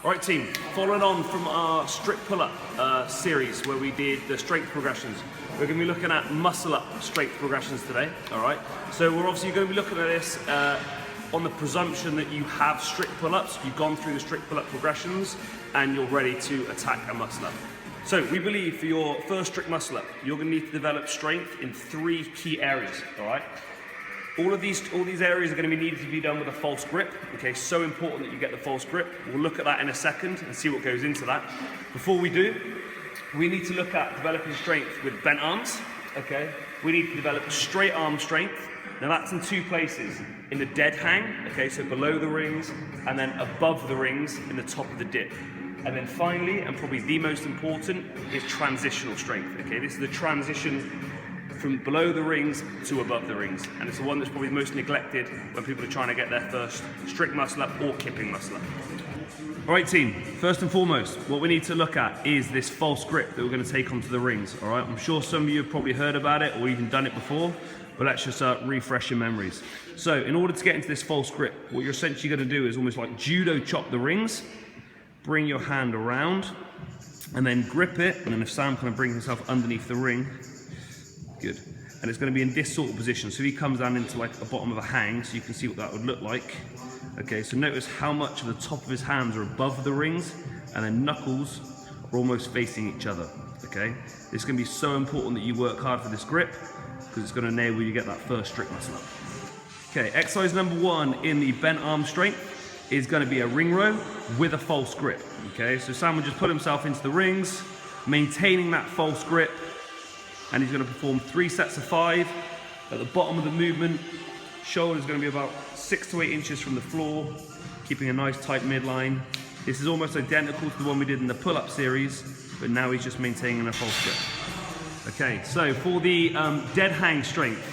Alright team, following on from our strict pull-up series where we did the strength progressions, we're going to be looking at muscle-up strength progressions today, alright? So we're obviously going to be looking at this on the presumption that you have strict pull-ups, you've gone through the strict pull-up progressions, and you're ready to attack a muscle-up. So we believe for your first strict muscle-up, you're going to need to develop strength in 3 key areas, alright? All these areas are going to be needed to be done with a false grip. Okay, so important that you get the false grip. We'll look at that in a second and see what goes into that. Before we do, we need to look at developing strength with bent arms. Okay, we need to develop straight arm strength. Now that's in 2 places: in the dead hang, okay, so below the rings, and then above the rings in the top of the dip. And then finally, and probably the most important, is transitional strength. Okay, this is the transition from below the rings to above the rings, and it's the one that's probably most neglected when people are trying to get their first strict muscle up or kipping muscle up. Alright team, first and foremost, what we need to look at is this false grip that we're going to take onto the rings. Alright, I'm sure some of you have probably heard about it or even done it before, but let's just refresh your memories. So in order to get into this false grip, what you're essentially going to do is almost like judo chop the rings, bring your hand around and then grip it, and then if Sam kind of brings himself underneath the ring, good. And it's going to be in this sort of position. So if he comes down into like the bottom of a hang, so you can see what that would look like. Okay, so notice how much of the top of his hands are above the rings, and then knuckles are almost facing each other. Okay, it's going to be so important that you work hard for this grip, because it's going to enable you to get that first strict muscle up. Okay, exercise number 1 in the bent arm strength is going to be a ring row with a false grip. Okay, so Sam will just put himself into the rings, maintaining that false grip, and he's going to perform 3 sets of 5. At the bottom of the movement, shoulder's going to be about 6 to 8 inches from the floor, keeping a nice tight midline. This is almost identical to the one we did in the pull-up series, but now he's just maintaining a false grip. Okay, so for the dead hang strength,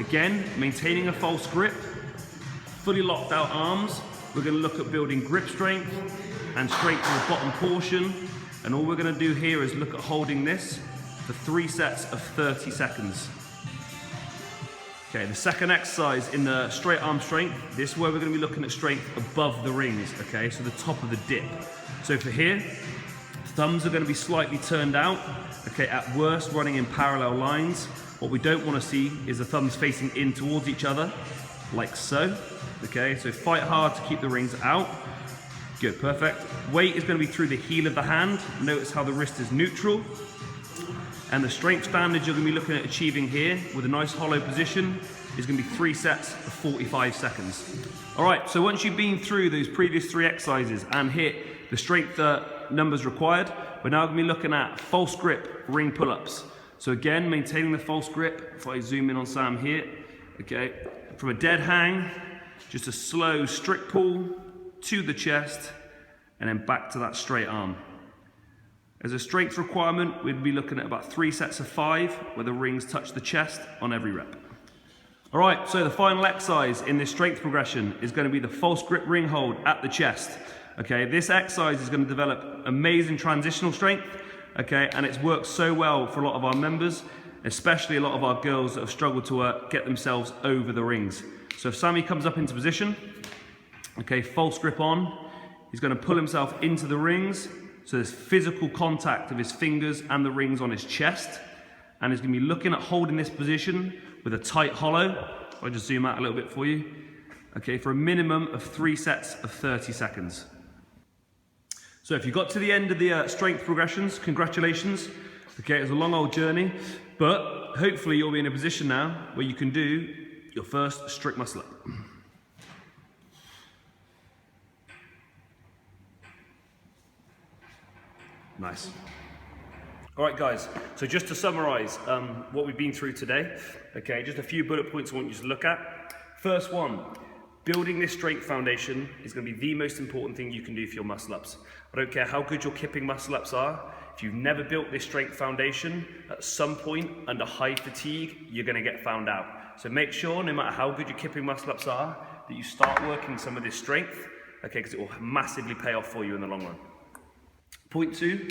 again, maintaining a false grip, fully locked out arms. We're going to look at building grip strength and strength in the bottom portion, and all we're going to do here is look at holding this for 3 sets of 30 seconds. Okay, the second exercise in the straight arm strength, this is where we're going to be looking at strength above the rings, okay, so the top of the dip. So for here, thumbs are going to be slightly turned out, okay, at worst running in parallel lines. What we don't want to see is the thumbs facing in towards each other, like so, okay, so fight hard to keep the rings out. Good, perfect. Weight is going to be through the heel of the hand. Notice how the wrist is neutral. And the strength standard you're going to be looking at achieving here with a nice hollow position is going to be 3 sets of 45 seconds. Alright, so once you've been through those previous 3 exercises and hit the strength numbers required, we're now going to be looking at false grip ring pull-ups. So again, maintaining the false grip. If I zoom in on Sam here, okay, from a dead hang, just a slow strict pull to the chest and then back to that straight arm. As a strength requirement, we'd be looking at about 3 sets of 5 where the rings touch the chest on every rep. Alright, so the final exercise in this strength progression is going to be the false grip ring hold at the chest. Okay, this exercise is going to develop amazing transitional strength, okay, and it's worked so well for a lot of our members, especially a lot of our girls that have struggled to get themselves over the rings. So if Sammy comes up into position, okay, false grip on, he's going to pull himself into the rings. So there's physical contact of his fingers and the rings on his chest. And he's going to be looking at holding this position with a tight hollow. I'll just zoom out a little bit for you. Okay, for a minimum of 3 sets of 30 seconds. So if you got to the end of the strength progressions, congratulations. Okay, it was a long old journey, but hopefully you'll be in a position now where you can do your first strict muscle up. Nice. All right, guys, so just to summarize what we've been through today, okay, just a few bullet points I want you to look at. First one, building this strength foundation is going to be the most important thing you can do for your muscle-ups. I don't care how good your kipping muscle-ups are, if you've never built this strength foundation, at some point under high fatigue, you're going to get found out. So make sure, no matter how good your kipping muscle-ups are, that you start working some of this strength, okay, because it will massively pay off for you in the long run. Point 2,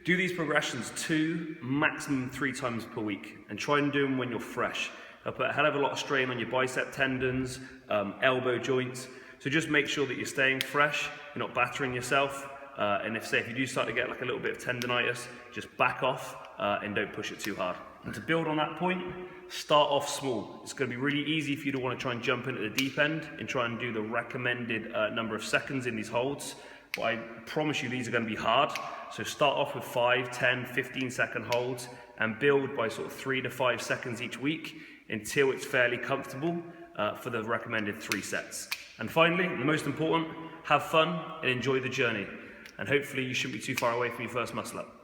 do these progressions 2, maximum 3 times per week, and try and do them when you're fresh. They'll put a hell of a lot of strain on your bicep tendons, elbow joints, so just make sure that you're staying fresh, you're not battering yourself, and if you do start to get like a little bit of tendonitis, just back off and don't push it too hard. And to build on that point, start off small. It's going to be really easy for you to want to try and jump into the deep end and try and do the recommended number of seconds in these holds. But I promise you these are going to be hard. So start off with 5, 10, 15 second holds and build by sort of 3 to 5 seconds each week until it's fairly comfortable for the recommended 3 sets. And finally, the most important, have fun and enjoy the journey. And hopefully you shouldn't be too far away from your first muscle up.